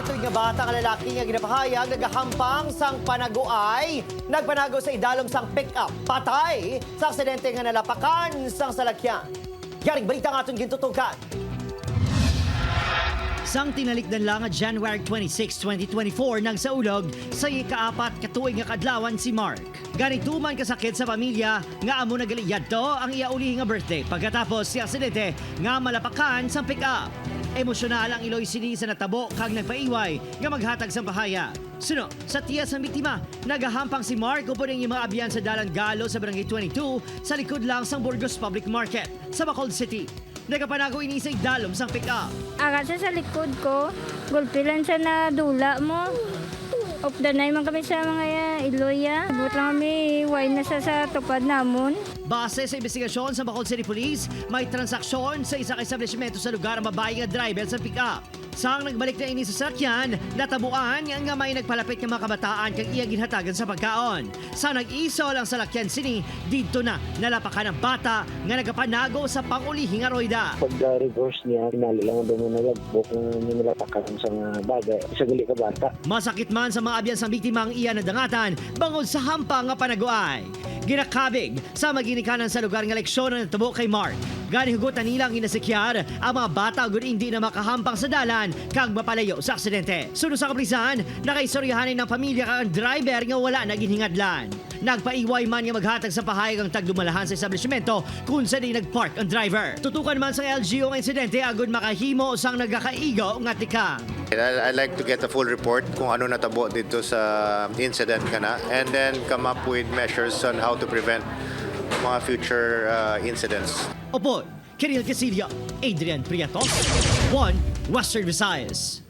kitoy nga bata nga lalaki nga ginapahayag nagahampang sang panaguay, nagpanago sa idalom sang pick-up, patay sa aksidente nga nalapakan sang salakyan. Yaring balita nga atong gintutukan. Sang tinalikdan lang nga January 26, 2024 nagsaulog sa ikaapat katuig nga kadlawan si Mark. Ganito man kasakit sa pamilya nga amo nagaliyad to ang iauli nga birthday pagkatapos si aksidente nga malapakan sang pick-up. Emosyonal ang Iloy City sa natabo kag nagpaiway nga maghatag sang pahaya. Suno, sa tiya sa biktima, nagahampang si Mark upod ang mga abyan sa Dalan Galo sa Barangay 22 sa likod lang sang Burgos Public Market sa Bacolod City. Nagapanago ini sa idalom sang pick-up. Akat sa likod ko, gulpilan sa na dula mo. Opdanay man kami sa mga iloya. Buot lang kami, why na sa tupad namon. Base sa investigasyon sa Bacolod City Police, may transaksyon sa isang establishmento sa lugar ang babae nga driver sa pick-up. Sang nagbalik na ini sa sakyan, natabuan nga may nagpalapit ng mga kabataan kag iya ginhatagan sa pagkaon. Sa nag-isol ang salakyan sini, dito na nalapakan ng bata nga nagapanago sa pangulihi nga roida. Pag-reverse niya, pinali lang doon na nalagbok na nilapakan sa mga bagay. Isa gali ka bata. Masakit man sa mga abyan sa biktima ang iya nadangatan bangod sa hampang nga panaguay. Ginakabig sa maginikanan sa lugar nga leksyon na natabo kay Mark. Gani hugutan nilang inasikyar ang mga bata ug hindi na makahampang sa dalan kag mapalayo sa aksidente. Sunod sa kaplisan, nakaisoryahanin ng pamilya kag ang driver nga wala na ginhingadlan. Nagpaiway man nga maghatag sa pahayag ang tagdumalahan sa establishmento kung saan ay nagpark ang driver. Tutukan man sa LGU ang insidente agud makahimo sang nagakaigo nga tikang. I'd like to get a full report kung ano natabo dito sa incident kana and then come up with measures on how to prevent mga future incidents. Opo, Kiril Casillo, Adrian Prieto, 1 Western Visayas.